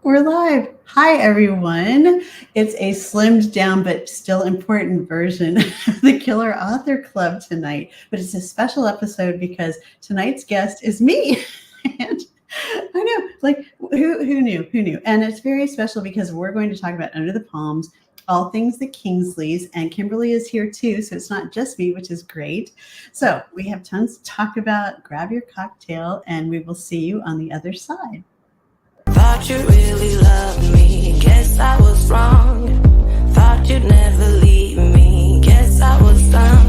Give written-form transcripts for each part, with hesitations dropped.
We're live. Hi, everyone. It's a slimmed down but still important version of the Killer Author Club tonight. But it's a special episode because tonight's guest is me. And I know, like, who knew? Who knew? And it's very special because we're going to talk about Under the Palms, all things the Kingsleys, and Kimberly is here too. So it's not just me, which is great. So we have tons to talk about. Grab your cocktail, and we will see you on the other side. Thought you really loved me, guess I was wrong. Thought you'd never leave me, guess I was dumb.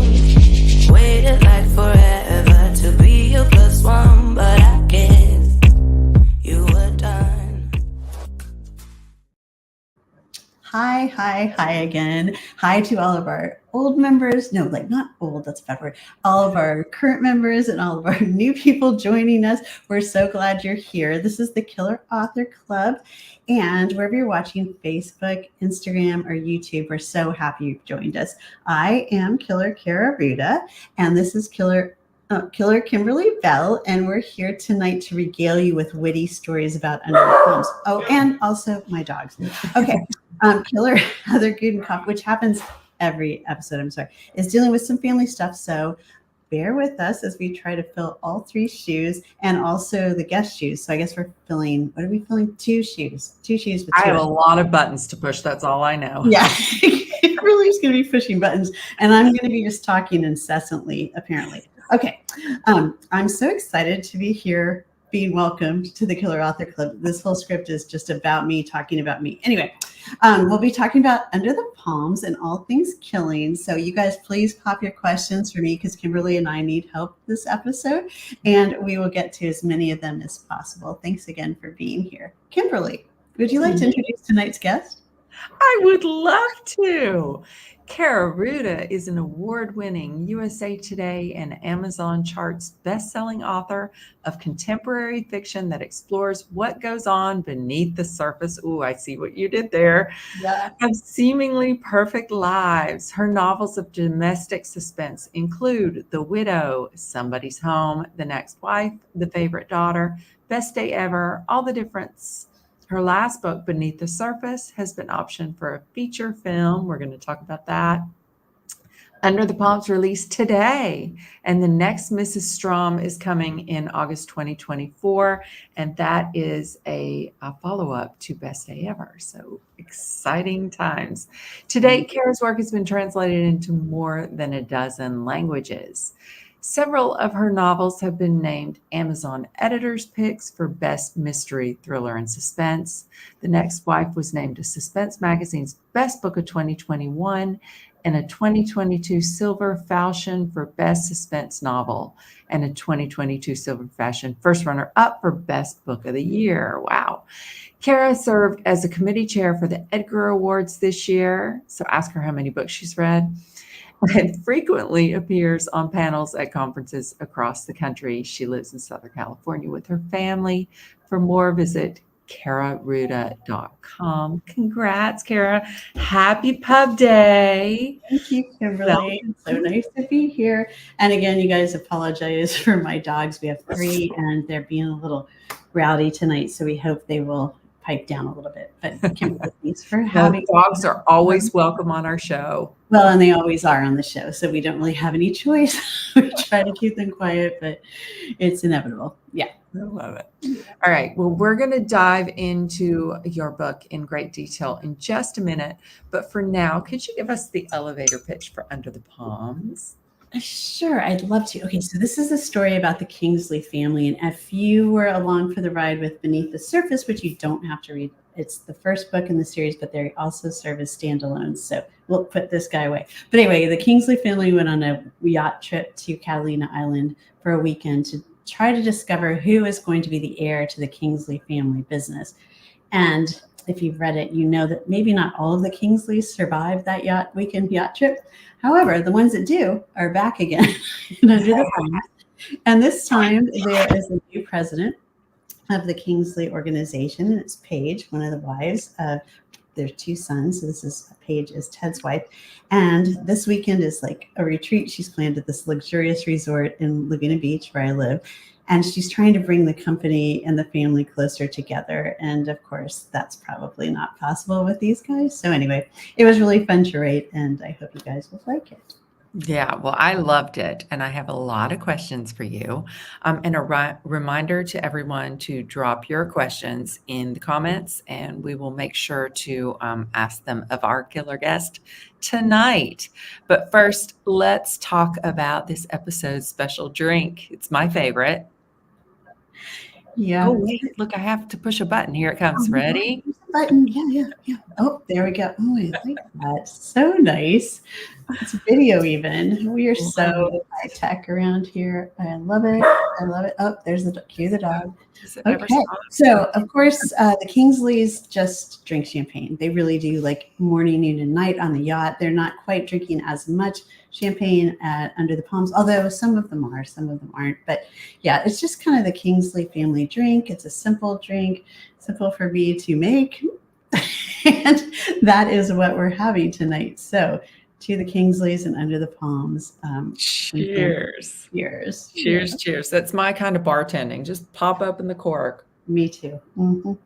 Waited like forever to be your plus one, but I guess you were done. Hi again. Hi to all of our old members. No, like not old, that's a bad word. All of our current members and all of our new people joining us. We're so glad you're here. This is the Killer Author Club. And wherever you're watching, Facebook, Instagram, or YouTube, we're so happy you've joined us. I am Killer Kaira Rouda, and this is Killer Kimberly Bell, and we're here tonight to regale you with witty stories about Under the Palms. Oh, and also my dogs. Okay. Killer Heather Gudenkopf, which happens every episode, I'm sorry, is dealing with some family stuff. So bear with us as we try to fill all three shoes and also the guest shoes. So I guess we're filling, what are we filling? Two shoes. With I have a lot of buttons to push. That's all I know. Yeah. Kimberly's going to be pushing buttons, and I'm going to be just talking incessantly, apparently. Okay. I'm so excited to be here, being welcomed to the Killer Author Club. This whole script is just about me talking about me. Anyway, we'll be talking about Under the Palms and all things killing. So you guys please pop your questions for me because Kimberly and I need help this episode, and we will get to as many of them as possible. Thanks again for being here. Kimberly, would you like to introduce tonight's guest? I would love to. Kara Rouda is an award-winning USA Today and Amazon charts best-selling author of contemporary fiction that explores what goes on beneath the surface. Ooh, I see what you did there. Yeah. Of seemingly perfect lives. Her novels of domestic suspense include The Widow, Somebody's Home, The Next Wife, The Favorite Daughter, Best Day Ever, All the Difference. Her last book, Beneath the Surface, has been optioned for a feature film. We're going to talk about that. Under the Palms released today, and the next Mrs. Strom is coming in August 2024, and that is a follow-up to Best Day Ever. So exciting times. To date, Kara's work has been translated into more than a dozen languages. Several of her novels have been named Amazon Editors' Picks for Best Mystery, Thriller, and Suspense. The Next Wife was named a Suspense Magazine's Best Book of 2021 and a 2022 Silver Falchion for Best Suspense Novel and a 2022 Silver Falchion First Runner-Up for Best Book of the Year. Wow. Kara served as a committee chair for the Edgar Awards this year, so ask her how many books she's read, and frequently appears on panels at conferences across the country. She lives in Southern California with her family. For more, visit kararouda.com. Congrats, Kara. Happy Pub Day. Thank you, Kimberly. It's so nice to be here. And again, you guys apologize for my dogs. We have 3, and they're being a little rowdy tonight, so we hope they will pipe down a little bit. But Kimberly, thanks for having dogs are always welcome on our show. Well, and they always are on the show, so we don't really have any choice. We try to keep them quiet, but it's inevitable. Yeah. I love it. All right. Well, we're going to dive into your book in great detail in just a minute. But for now, could you give us the elevator pitch for Under the Palms? Sure, I'd love to. Okay, so this is a story about the Kingsley family. And if you were along for the ride with Beneath the Surface, which you don't have to read, it's the first book in the series, but they also serve as standalones. So we'll put this guy away. But anyway, the Kingsley family went on a yacht trip to Catalina Island for a weekend to try to discover who is going to be the heir to the Kingsley family business. And if you've read it, you know that maybe not all of the Kingsleys survived that weekend yacht trip. However, the ones that do are back again Under the Palms. And this time there is a new president of the Kingsley organization, and it's Paige, one of the wives of their 2 sons. So this is Paige is Ted's wife. And this weekend is like a retreat she's planned at this luxurious resort in Laguna Beach where I live. And she's trying to bring the company and the family closer together. And of course, that's probably not possible with these guys. So anyway, it was really fun to write, and I hope you guys will like it. Yeah, well, I loved it, and I have a lot of questions for you. And a reminder to everyone to drop your questions in the comments, and we will make sure to ask them of our killer guest tonight. But first, let's talk about this episode's special drink. It's my favorite. Yeah. Oh, wait, look, I have to push a button. Here it comes. Ready? Button. Yeah. Oh, there we go. Oh, I like that. So nice. It's video even. We are so high tech around here. I love it. Oh, there's the cue the dog. Okay. So of course, the Kingsleys just drink champagne. They really do, like morning, noon, and night on the yacht. They're not quite drinking as much champagne under the palms, although some of them are, some of them aren't. But yeah, it's just kind of the Kingsley family drink. It's a simple drink, simple for me to make. And that is what we're having tonight. So to the Kingsleys and under the palms. Cheers. Cheers. Cheers, cheers. That's my kind of bartending. Just pop open the cork. Me too. In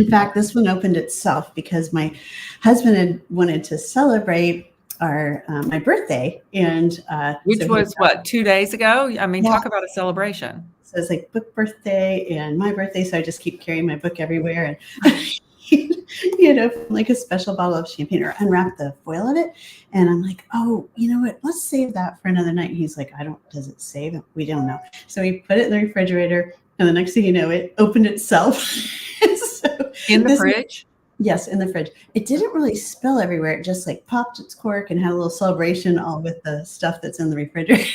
fact, this one opened itself because my husband had wanted to celebrate my birthday, and which was what, 2 days ago? I mean, talk about a celebration. So it's like book birthday and my birthday, so I just keep carrying my book everywhere, and like a special bottle of champagne, or unwrap the foil of it, and I'm like, oh, you know what? Let's save that for another night. And he's like, does it save it? We don't know. So we put it in the refrigerator, and the next thing you know, it opened itself. So in the fridge? Yes, in the fridge. It didn't really spill everywhere. It just like popped its cork and had a little celebration, all with the stuff that's in the refrigerator.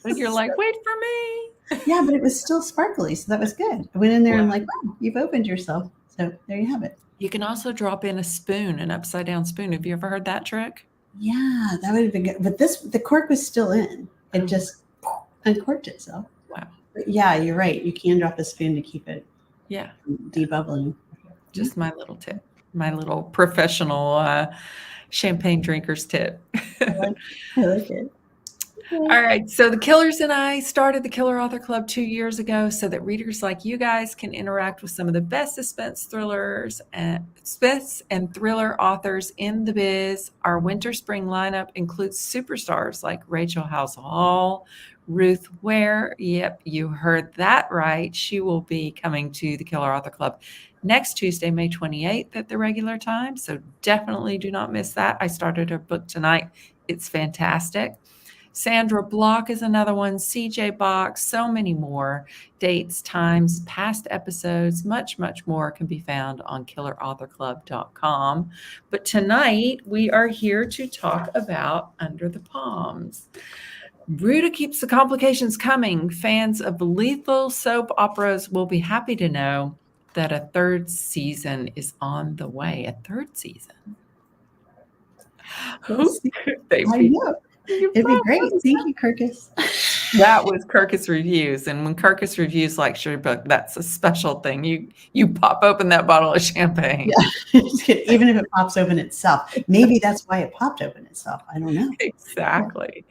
And you're like, wait for me. Yeah, but it was still sparkly, so that was good. I went in there and I'm like, wow, you've opened yourself. So there you have it. You can also drop in a spoon, an upside down spoon. Have you ever heard that trick? Yeah, that would have been good. But the cork was still in. It just uncorked itself. Wow. But yeah, you're right. You can drop a spoon to keep it debubbling. Just my little tip, my little professional champagne drinker's tip. I like it. All right. So the Killers and I started the Killer Author Club 2 years ago so that readers like you guys can interact with some of the best suspense and thriller authors in the biz. Our winter-spring lineup includes superstars like Rachel House Hall, Ruth Ware. Yep, you heard that right. She will be coming to the Killer Author Club next Tuesday, May 28th at the regular time. So definitely do not miss that. I started her book tonight. It's fantastic. Sandra Block is another one, CJ Box, so many more. Dates, times, past episodes, much, much more can be found on killerauthorclub.com. But tonight we are here to talk about Under the Palms. Rouda keeps the complications coming. Fans of lethal soap operas will be happy to know that a third season is on the way. A third season. Who could they be? I know. It'd be great. Thank you, Kirkus. That was Kirkus Reviews. And when Kirkus Reviews likes your book, that's a special thing. You pop open that bottle of champagne. Yeah. Even if it pops open itself. Maybe that's why it popped open itself. I don't know. Exactly.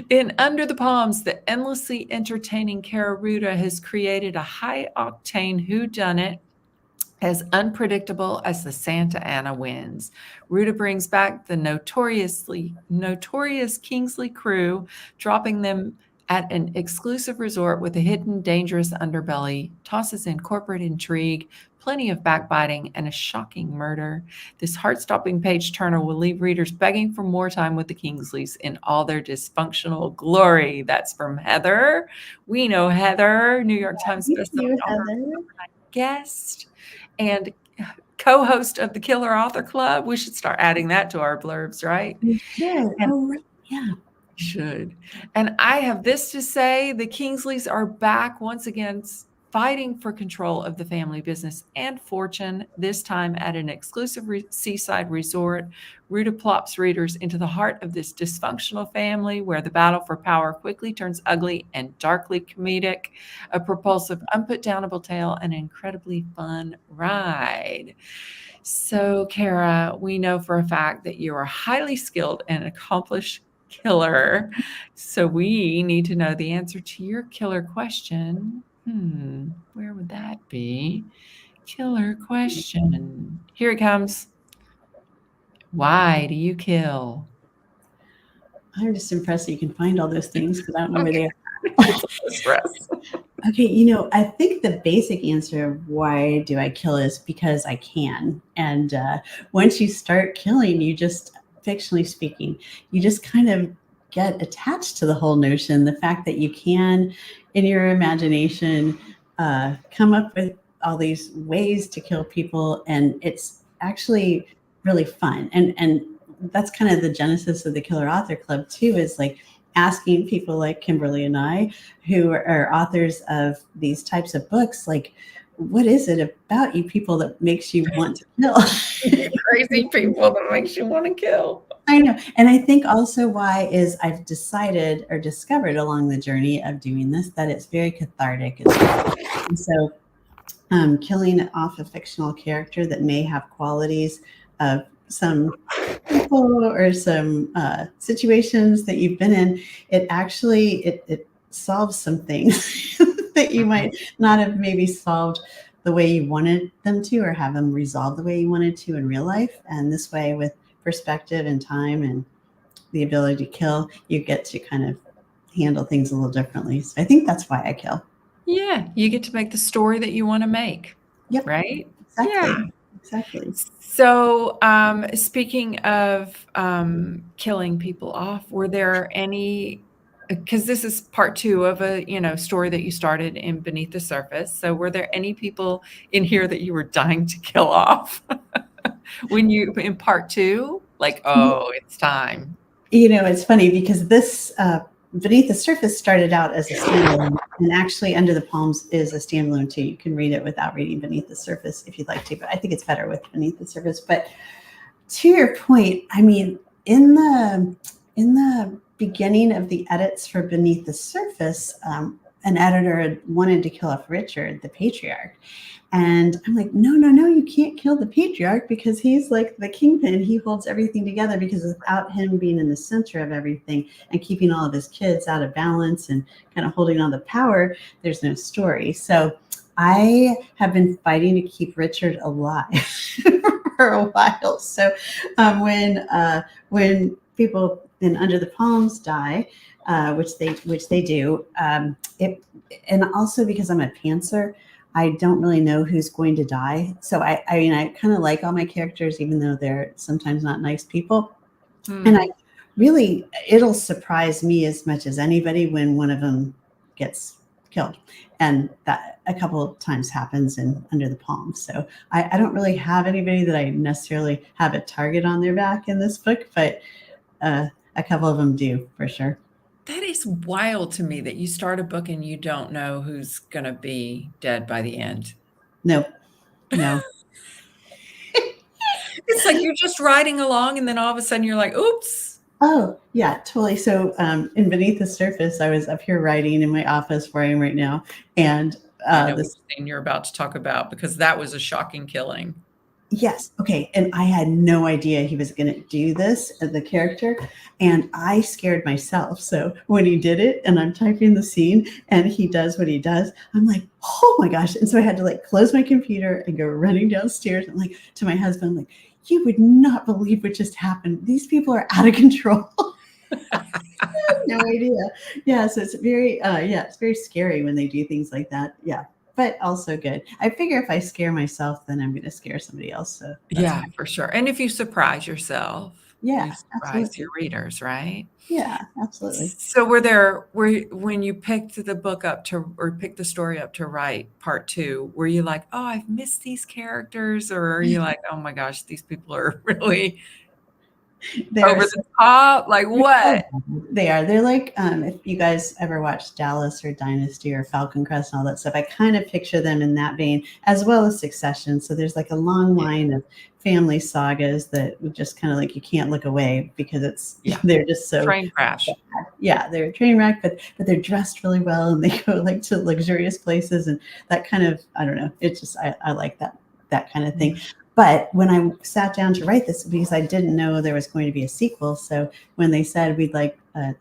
In Under the Palms, the endlessly entertaining Kara Rouda has created a high-octane whodunit as unpredictable as the Santa Ana winds. Rouda brings back the notorious Kingsley crew, dropping them at an exclusive resort with a hidden, dangerous underbelly, tosses in corporate intrigue, plenty of backbiting, and a shocking murder. This heart-stopping page-turner will leave readers begging for more time with the Kingsleys in all their dysfunctional glory. That's from Heather. We know Heather, New York Times bestselling author, guest, and co-host of the Killer Author Club. We should start adding that to our blurbs, right? We should. Yeah. We should. And I have this to say, the Kingsleys are back once again fighting for control of the family business and fortune, this time at an exclusive seaside resort. Rouda plops readers into the heart of this dysfunctional family where the battle for power quickly turns ugly and darkly comedic. A propulsive, unputdownable tale, an incredibly fun ride. So, Kara, we know for a fact that you are highly skilled and accomplished killer. So we need to know the answer to your killer question. Where would that be? Killer question. Here it comes. Why do you kill? I'm just impressed that you can find all those things because I don't know where they are. Stress. Okay, I think the basic answer of why do I kill is because I can. And once you start killing, you just, fictionally speaking, you just kind of get attached to the whole notion. The fact that you can, in your imagination, come up with all these ways to kill people, and it's actually really fun. And that's kind of the genesis of the Killer Author Club too, is like asking people like Kimberly and I, who are authors of these types of books, like, what is it about you people that makes you want to kill? Crazy people that makes you want to kill. I know. And I think also why is I've decided or discovered along the journey of doing this that it's very cathartic as well. And so killing off a fictional character that may have qualities of some people or some situations that you've been in, it actually it solves some things that you might not have maybe solved the way you wanted them to, or have them resolve the way you wanted to in real life. And this way, with perspective and time and the ability to kill, you get to kind of handle things a little differently. So I think that's why I kill. Yeah, you get to make the story that you want to make. Yep. Right? Exactly. Yeah. Exactly. So, speaking of killing people off, were there any? Because this is part 2 of a story that you started in Beneath the Surface. So, were there any people in here that you were dying to kill off when you in part 2? Like, oh, it's time. It's funny because this Beneath the Surface started out as a standalone, and actually Under the Palms is a standalone too. You can read it without reading Beneath the Surface if you'd like to, but I think it's better with Beneath the Surface. But to your point, I mean, in the beginning of the edits for Beneath the Surface, an editor had wanted to kill off Richard, the patriarch. And I'm like, no, you can't kill the patriarch because he's like the kingpin. He holds everything together, because without him being in the center of everything and keeping all of his kids out of balance and kind of holding all the power, there's no story. So I have been fighting to keep Richard alive for a while. So when people in Under the Palms die, which they do, and also because I'm a pantser, I don't really know who's going to die. So I kind of like all my characters, even though they're sometimes not nice people. And it'll surprise me as much as anybody when one of them gets killed. And that a couple of times happens in Under the Palm. So I don't really have anybody that I necessarily have a target on their back in this book, but a couple of them do for sure. That is wild to me that you start a book and you don't know who's going to be dead by the end. No. It's like you're just riding along and then all of a sudden you're like, oops. Oh, yeah, totally. So in Beneath the Surface, I was up here writing in my office where I am right now. And I know which thing you're about to talk about, because that was a shocking killing. Yes. Okay. And I had no idea he was going to do this as the character. And I scared myself. So when he did it and I'm typing the scene and he does what he does, I'm like, oh my gosh. And so I had to like close my computer and go running downstairs and like to my husband, like, you would not believe what just happened. These people are out of control. No idea. Yeah. So it's very, it's very scary when they do things like that. Yeah. But also good. I figure if I scare myself, then I'm going to scare somebody else. So yeah, for sure. And if you surprise yourself, yeah, you surprise your readers, right? Yeah, absolutely. So when you picked the book up picked the story up to write part 2, were you like, oh, I've missed these characters? Or are you like, oh my gosh, these people are really Over the top? Like what? They are. They're like, if you guys ever watched Dallas or Dynasty or Falcon Crest and all that stuff, I kind of picture them in that vein, as well as Succession. So there's like a long line of family sagas that just kind of like you can't look away because they're just so train crash. Yeah, they're a train wreck, but they're dressed really well and they go like to luxurious places and that kind of, I don't know. It's just I like that kind of thing. But when I sat down to write this, because I didn't know there was going to be a sequel, so when they said we'd like a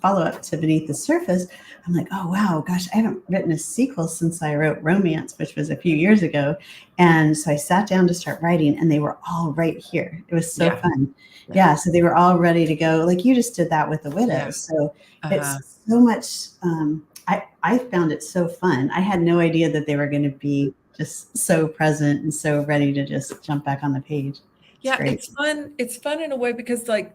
follow-up to Beneath the Surface, I'm like, oh, wow, gosh, I haven't written a sequel since I wrote Romance, which was a few years ago. And so I sat down to start writing, and they were all right here. It was so fun. Yeah, so they were all ready to go. Like you just did that with The Widows. Yeah. So it's so much, I found it so fun. I had no idea that they were going to be just so present and so ready to just jump back on the page. It's fun. It's fun in a way because like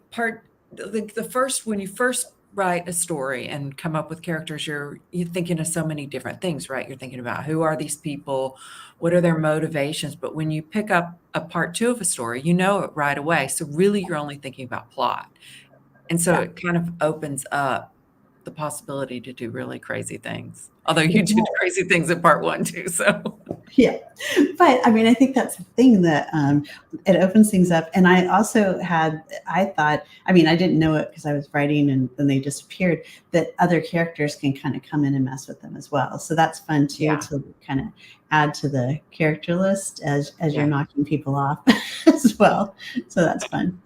the first, when you first write a story and come up with characters, you're thinking of so many different things, right? You're thinking about who are these people? What are their motivations? But when you pick up a part 2 of a story, you know it right away. So really you're only thinking about plot. And so it kind of opens up the possibility to do really crazy things. Although you did crazy things in part 1 too, so. Yeah, but I mean, I think that's the thing that it opens things up. And I also I thought, I mean, I didn't know it because I was writing and then they disappeared, that other characters can kind of come in and mess with them as well. So that's fun too, to kind of add to the character list as you're knocking people off as well. So that's fun.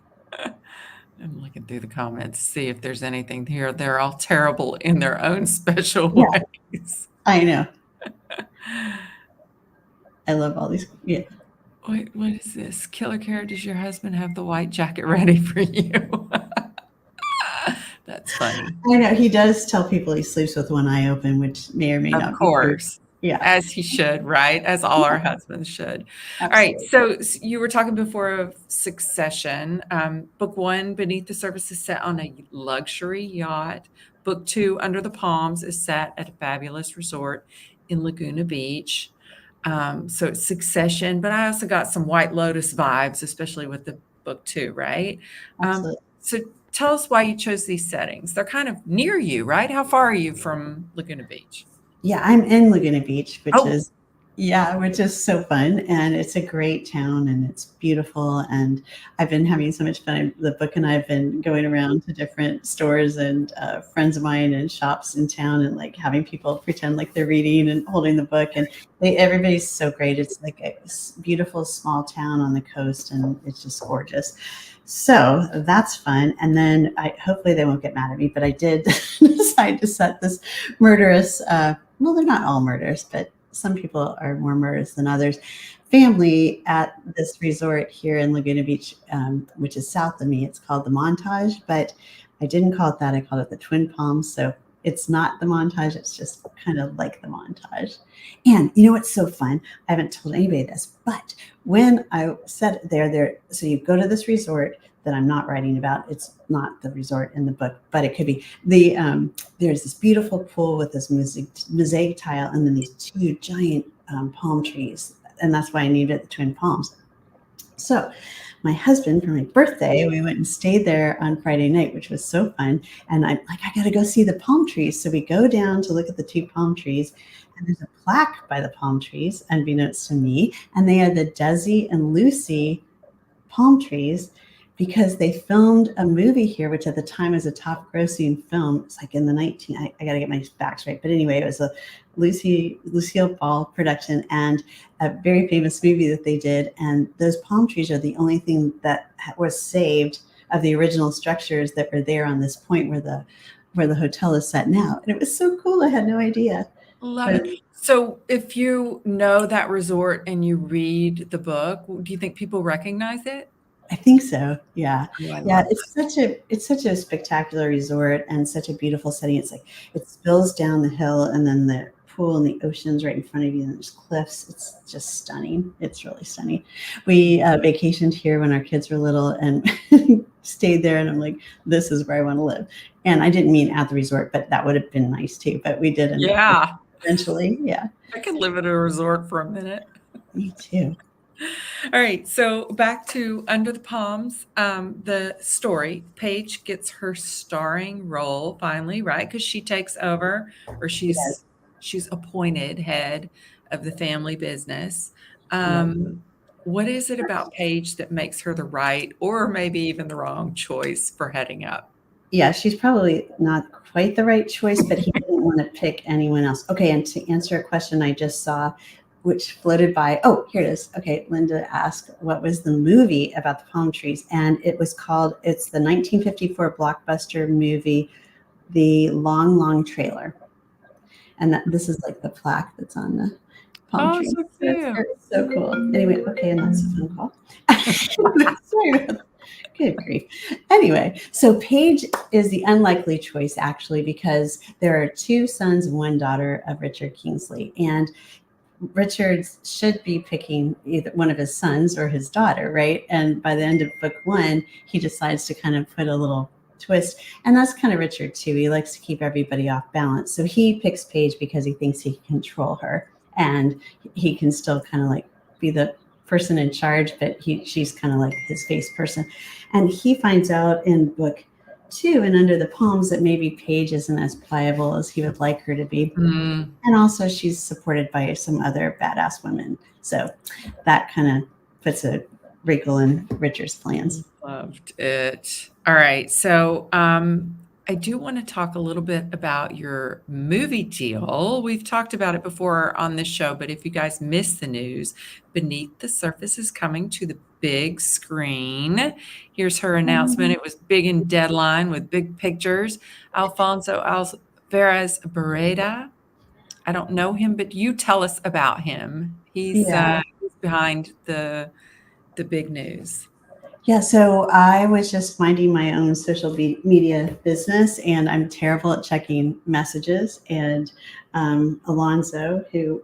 I'm looking through the comments to see if there's anything here. They're all terrible in their own special ways. I know. I love all these. Yeah. Wait, what is this? Killer Kaira, does your husband have the white jacket ready for you? That's funny. I know. He does tell people he sleeps with one eye open, which may or may not be true. Of course. Yeah. As he should, right? As all our husbands should. Absolutely. All right. So you were talking before of Succession. Book 1, Beneath the Surface, is set on a luxury yacht. Book 2, Under the Palms, is set at a fabulous resort in Laguna Beach. So it's Succession, but I also got some White Lotus vibes, especially with the book 2, right? So tell us why you chose these settings. They're kind of near you, right? How far are you from Laguna Beach? Yeah, I'm in Laguna Beach, which is so fun. And it's a great town and it's beautiful. And I've been having so much fun. The book and I've been going around to different stores and friends of mine and shops in town and like having people pretend like they're reading and holding the book. And everybody's so great. It's like a beautiful small town on the coast and it's just gorgeous. So that's fun. And then hopefully they won't get mad at me, but I did decide to set this murderous, well, they're not all murderous, but some people are more murderous than others, family at this resort here in Laguna Beach, which is south of me. It's called the Montage, but I didn't call it that. I called it the Twin Palms. So it's not the Montage. It's just kind of like the Montage. And you know what's so fun? I haven't told anybody this, but when I said there, so you go to this resort that I'm not writing about. It's not the resort in the book, but it could be. There's this beautiful pool with this mosaic tile and then these 2 giant palm trees. And that's why I named it the Twin Palms. So my husband, for my birthday, we went and stayed there on Friday night, which was so fun. And I'm like, I got to go see the palm trees. So we go down to look at the 2 palm trees. And there's a plaque by the palm trees, unbeknownst to me. And they are the Desi and Lucy palm trees, because they filmed a movie here, which at the time was a top grossing film. It's like in the I got to get my facts right. But anyway, it was a Lucille Ball production and a very famous movie that they did. And those palm trees are the only thing that was saved of the original structures that were there on this point where the hotel is set now. And it was so cool. I had no idea. Love it. So if you know that resort and you read the book, do you think people recognize it? I think so. Yeah. Yeah. It's such a spectacular resort and such a beautiful setting. It's like it spills down the hill and then the pool and the ocean's right in front of you and there's cliffs. It's just stunning. It's really stunning. We vacationed here when our kids were little and stayed there and I'm like, this is where I want to live. And I didn't mean at the resort, but that would have been nice too. But we did. Yeah. Eventually. Yeah. I could live at a resort for a minute. Me too. All right, so back to Under the Palms. The story, Paige gets her starring role finally, right? Because she takes over, or Yes. she's appointed head of the family business. Yes. What is it about Paige that makes her the right, or maybe even the wrong choice for heading up? Yeah, she's probably not quite the right choice, but he didn't want to pick anyone else. Okay, and to answer a question I just saw, which floated by, oh, here it is. Okay, Linda asked, what was the movie about the palm trees? And it was called, it's the 1954 blockbuster movie, The Long, Long Trailer. And this is like the plaque that's on the palm Oh, tree. so cute. It's so cool. Anyway, okay, and that's a phone call. Sorry about that. Good grief. Anyway, so Paige is the unlikely choice actually because there are two sons and one daughter of Richard Kingsley. And Richard should be picking either one of his sons or his daughter, right? And by the end of book one, he decides to kind of put a little twist. And that's kind of Richard too. He likes to keep everybody off balance. So he picks Paige because he thinks he can control her and he can still kind of like be the person in charge, but she's kind of like his face person. And he finds out in book two and Under the Palms that maybe Paige isn't as pliable as he would like her to be. Mm. And also she's supported by some other badass women. So that kind of puts a wrinkle in Richard's plans. Loved it. All right. So I do want to talk a little bit about your movie deal. We've talked about it before on this show, but if you guys missed the news, Beneath the Surface is coming to the big screen. Here's her announcement. It was big in Deadline with big pictures. Alfonso Alvarez Barreda. I don't know him, but you tell us about him. He's behind the big news. Yeah, so I was just minding my own social media business, and I'm terrible at checking messages. And Alonso, who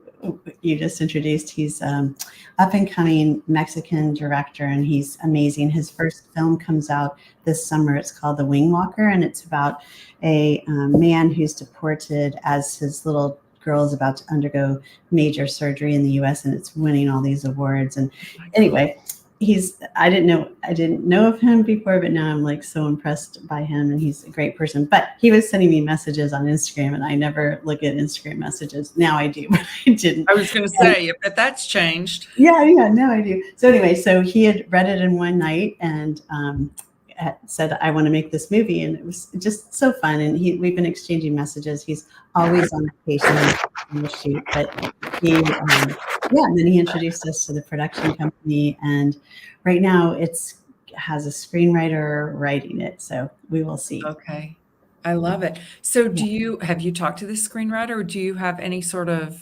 you just introduced, he's up and coming Mexican director, and he's amazing. His first film comes out this summer. It's called The Wing Walker, and it's about a man who's deported as his little girl is about to undergo major surgery in the U.S., and it's winning all these awards. And anyway, I didn't know of him before, but now I'm like so impressed by him, and he's a great person. But he was sending me messages on Instagram, and I never look at Instagram messages. Now I do, but I didn't. I was going to say, but that's changed. Yeah, now I do. So anyway, so he had read it in one night and said, I want to make this movie. And it was just so fun. And we've been exchanging messages. He's always on vacation on the shoot, but and then he introduced us to the production company. And right now has a screenwriter writing it. So we will see. Okay. I love it. So have you talked to this screenwriter, or do you have any sort of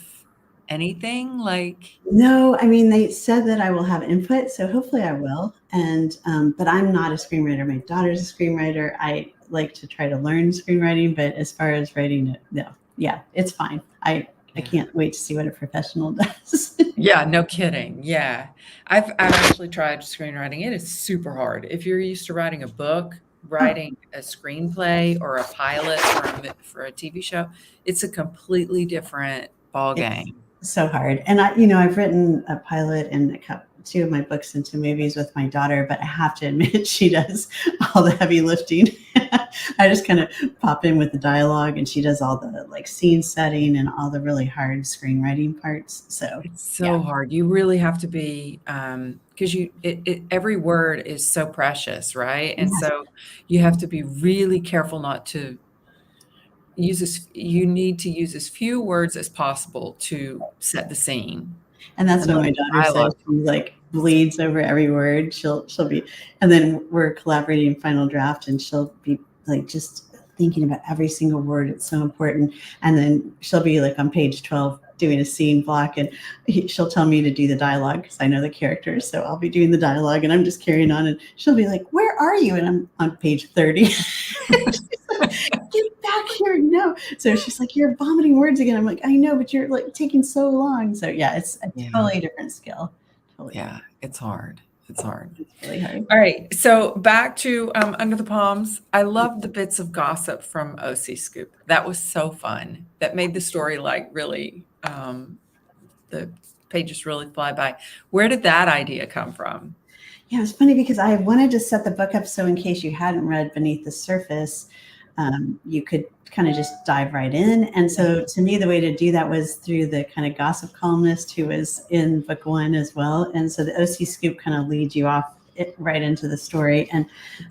anything like? No, I mean, they said that I will have input, so hopefully I will. And but I'm not a screenwriter. My daughter's a screenwriter. I like to try to learn screenwriting, but as far as writing it, no. Yeah, it's fine. I can't wait to see what a professional does. Yeah, no kidding. Yeah. I've actually tried screenwriting. It is super hard. If you're used to writing a book, writing a screenplay or a pilot for a TV show, it's a completely different ball game. It's so hard. And I've written a pilot and two of my books into movies with my daughter, but I have to admit she does all the heavy lifting. I just kind of pop in with the dialogue, and she does all the like scene setting and all the really hard screenwriting parts. So it's so hard. You really have to be because every word is so precious, right? And so you have to be really careful not to you need to use as few words as possible to set the scene. And that's what my daughter says. She like bleeds over every word. She'll be, and then we're collaborating in final draft, and she'll be like just thinking about every single word. It's so important. And then she'll be like on page 12 doing a scene block, and she'll tell me to do the dialogue because I know the characters. So I'll be doing the dialogue, and I'm just carrying on, and she'll be like, "Where are you?" And I'm on page 30. Get back here. No. So she's like, "You're vomiting words again." I'm like, "I know, but you're like taking so long." So yeah, it's a totally different skill. Totally. Yeah, it's hard. It's hard. It's really hard. All right. So back to Under the Palms. I love the bits of gossip from OC Scoop. That was so fun. That made the story like really the pages really fly by. Where did that idea come from? Yeah, it's funny because I wanted to set the book up so in case you hadn't read Beneath the Surface, you could kind of just dive right in. And so to me, the way to do that was through the kind of gossip columnist who was in book one as well. And so the OC Scoop kind of leads you off right into the story. And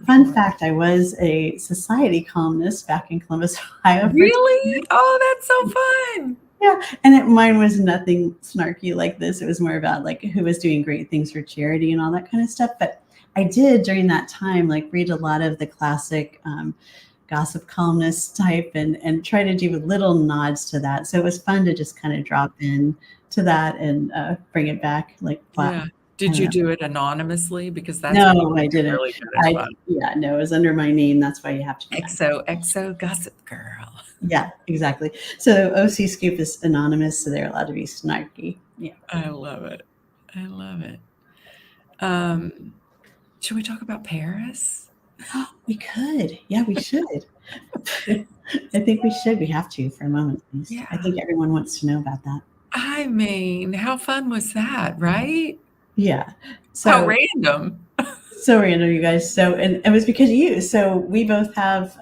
fun fact, I was a society columnist back in Columbus, Ohio. Really? Oh, that's so fun. Yeah, and mine was nothing snarky like this. It was more about like who was doing great things for charity and all that kind of stuff. But I did during that time like read a lot of the classic gossip columnist type and try to do little nods to that. So it was fun to just kind of drop in to that and bring it back like flat. Yeah. Did you do it anonymously? Because that's no, I didn't. Really good at yeah, no, it was under my name. That's why you have to. XOXO Gossip Girl. Yeah, exactly. So OC Scoop is anonymous, so they're allowed to be snarky. Yeah, I love it. I love it. Should we talk about Paris? We could. Yeah, we should. I think we should. We have to for a moment, please. Yeah. I think everyone wants to know about that. I mean, how fun was that, right? Yeah. So how random. So random, you guys. So, and it was because of you. So we both have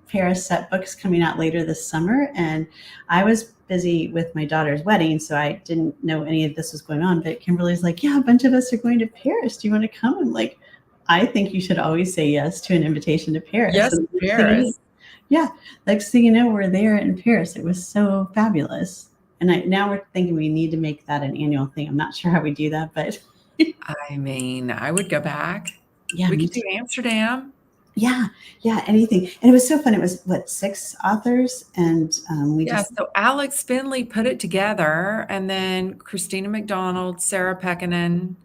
Paris set books coming out later this summer. And I was busy with my daughter's wedding, so I didn't know any of this was going on. But Kimberly's like, yeah, a bunch of us are going to Paris. Do you want to come? I'm like, I think you should always say yes to an invitation to Paris. Yes, Paris. Yeah. Next thing you know, we're there in Paris. It was so fabulous. And now we're thinking we need to make that an annual thing. I'm not sure how we do that, but. I mean, I would go back. Yeah, we could do Amsterdam. Yeah, anything. And it was so fun. It was, 6 authors? And so Alex Finley put it together. And then Christina McDonald, Sarah Pekkanen,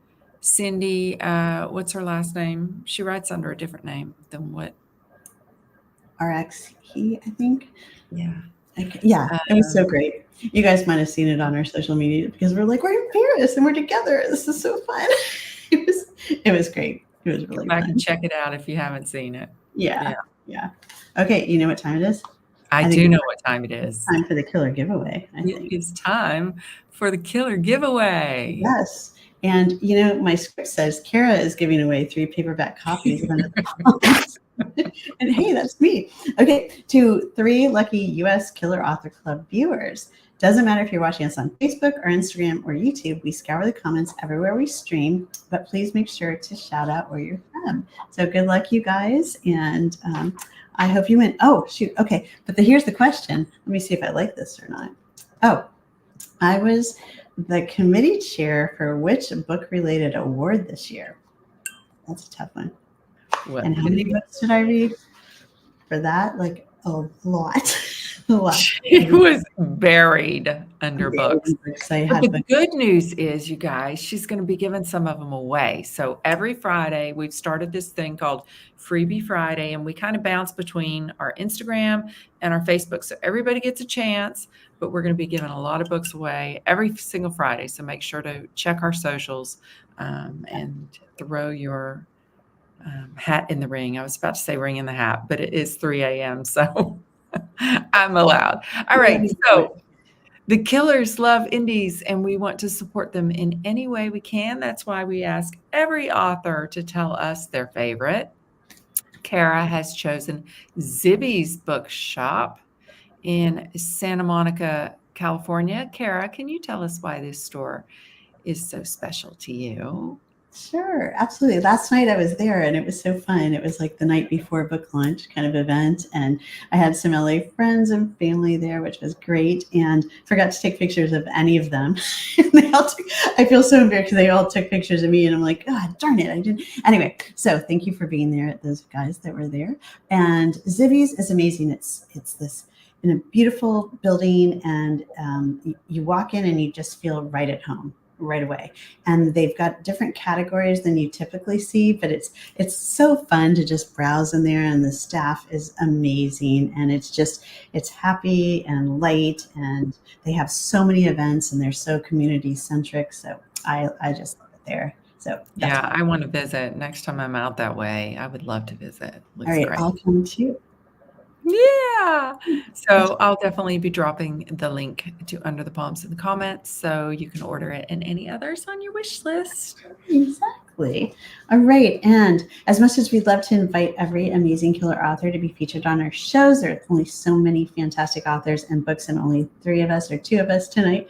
Cindy, what's her last name? She writes under a different name than what? RX, I think. Yeah. Yeah, it was so great. You guys might have seen it on our social media because we're like, we're in Paris and we're together. This is so fun. It was great. It was really fun. I can fun. check it out if you haven't seen it. Yeah. Okay, you know what time it is? I do know what time it is. Time for the killer giveaway. I think it's time for the killer giveaway. Yes. And my script says Kara is giving away 3 paperback copies of Under the Palms. And hey, that's me. Okay, to 3 lucky US Killer Author Club viewers. Doesn't matter if you're watching us on Facebook or Instagram or YouTube. We scour the comments everywhere we stream, but please make sure to shout out where you're from. So good luck, you guys. And I hope you win. Oh, shoot. Okay. But here's the question. Let me see if I like this or not. Oh, I was the committee chair for which book-related award this year? That's a tough one. What? And how many books did I read for that? Like a lot. A lot. It was buried under books. But the good news is, you guys, she's going to be giving some of them away. So every Friday, we've started this thing called Freebie Friday, and we kind of bounce between our Instagram and our Facebook. So everybody gets a chance, but we're going to be giving a lot of books away every single Friday. So make sure to check our socials and throw your hat in the ring. I was about to say ring in the hat, but it is 3 a.m. So I'm allowed. All right. So the Killers love indies and we want to support them in any way we can. That's why we ask every author to tell us their favorite. Kara has chosen Zibby's Bookshop in Santa Monica, California. Kara, can you tell us why this store is so special to you? Sure, absolutely. Last night I was there and it was so fun. It was like the night before book launch kind of event. And I had some LA friends and family there, which was great. And forgot to take pictures of any of them. I feel so embarrassed because they all took pictures of me and I'm like, God, darn it, I didn't. Anyway, so thank you for being there, those guys that were there. And Zibby's is amazing. It's this in a beautiful building and you walk in and you just feel right at home right away. And they've got different categories than you typically see, but it's so fun to just browse in there and the staff is amazing and it's happy and light and they have so many events and they're so community centric. So I just love it there. So yeah, I want to visit next time I'm out that way. I would love to visit. All right, great. I'll come too. Yeah. So I'll definitely be dropping the link to Under the Palms in the comments so you can order it and any others on your wish list. Exactly. All right. And as much as we'd love to invite every amazing killer author to be featured on our shows, there are only so many fantastic authors and books, and only 3 of us or 2 of us tonight.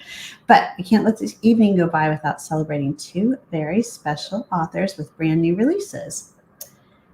But we can't let this evening go by without celebrating 2 very special authors with brand new releases.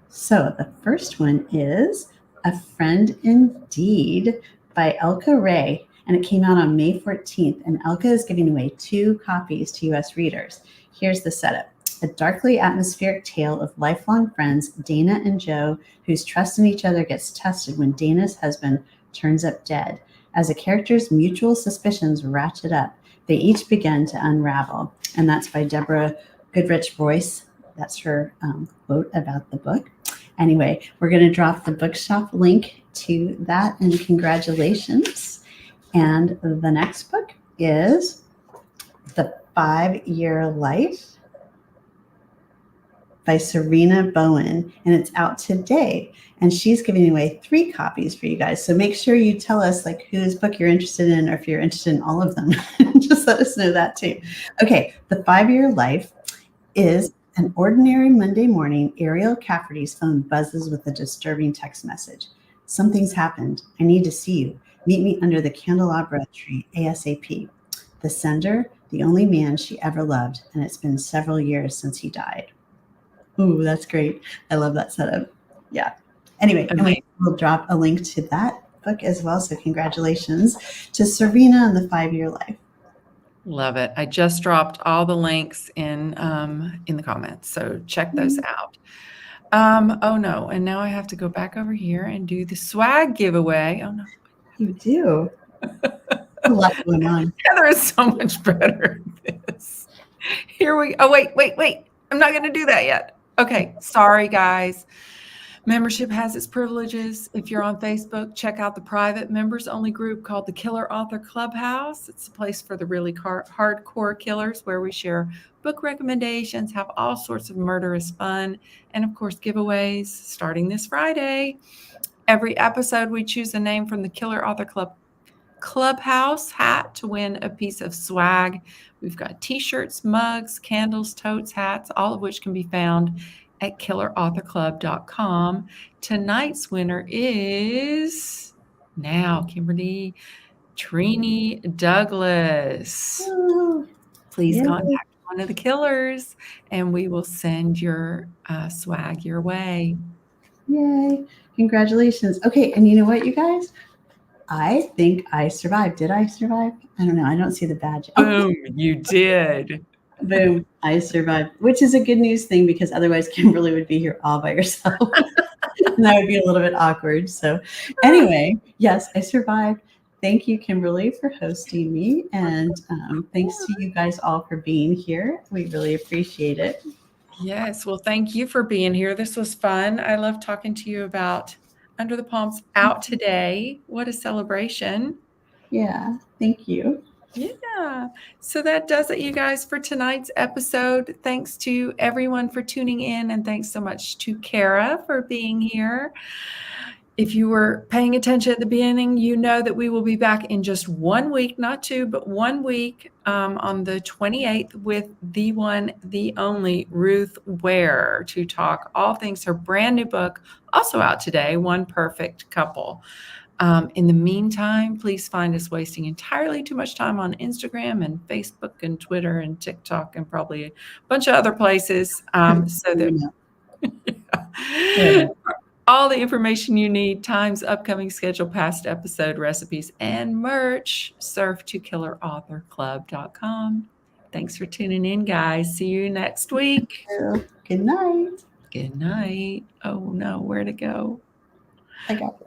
So the first one is A Friend Indeed by Elka Ray, and it came out on May 14th, and Elka is giving away 2 copies to U.S. readers. Here's the setup. A darkly atmospheric tale of lifelong friends, Dana and Joe, whose trust in each other gets tested when Dana's husband turns up dead. As the characters' mutual suspicions ratchet up, they each begin to unravel. And that's by Deborah Goodrich Royce. That's her quote about the book. Anyway, we're going to drop the bookshop link to that, and congratulations. And the next book is The 5-Year Life by Serena Bowen, and it's out today. And she's giving away 3 copies for you guys. So make sure you tell us like whose book you're interested in, or if you're interested in all of them. Just let us know that too. Okay, The 5-Year Life is an ordinary Monday morning. Ariel Cafferty's phone buzzes with a disturbing text message. Something's happened. I need to see you. Meet me under the candelabra tree ASAP. The sender, the only man she ever loved, and it's been several years since he died. Ooh, that's great. I love that setup. Yeah. Anyway, and we'll drop a link to that book as well. So congratulations to Serena and The 5-Year Life. Love it. I just dropped all the links in the comments, so check those out. Oh no, and now I have to go back over here and do the swag giveaway. Oh no. You do. A lot going on. Heather is so much better at this. Here we go. Oh, wait. I'm not going to do that yet. Okay. Sorry, guys. Membership has its privileges. If you're on Facebook, check out the private members only group called the Killer Author Clubhouse. It's a place for the really hardcore killers, where we share book recommendations, have all sorts of murderous fun, and of course, giveaways starting this Friday. Every episode, we choose a name from the Killer Author Clubhouse hat to win a piece of swag. We've got t-shirts, mugs, candles, totes, hats, all of which can be found at killerauthorclub.com. Tonight's winner is now Kimberly Trini Douglas. Please contact one of the killers and we will send your swag your way. Yay. Congratulations. Okay. And you know what, you guys? I think I survived. Did I survive? I don't know. I don't see the badge. Boom, you did. Boom, I survived, which is a good news thing, because otherwise Kimberly would be here all by herself. And that would be a little bit awkward. So anyway, yes, I survived. Thank you, Kimberly, for hosting me. And thanks to you guys all for being here. We really appreciate it. Yes. Well, thank you for being here. This was fun. I love talking to you about Under the Palms out today. What a celebration. Yeah. Thank you. Yeah. So that does it, you guys, for tonight's episode. Thanks to everyone for tuning in, and thanks so much to Kara for being here. If you were paying attention at the beginning, you know that we will be back in just 1 week, not 2, but 1 week on the 28th with the one, the only Ruth Ware to talk all things her brand new book, also out today, One Perfect Couple. In the meantime, please find us wasting entirely too much time on Instagram and Facebook and Twitter and TikTok and probably a bunch of other places. So that all the information you need, times, upcoming schedule, past episode recipes, and merch, surf to killerauthorclub.com. Thanks for tuning in, guys. See you next week. Good night. Good night. Oh no, where to go? I got it.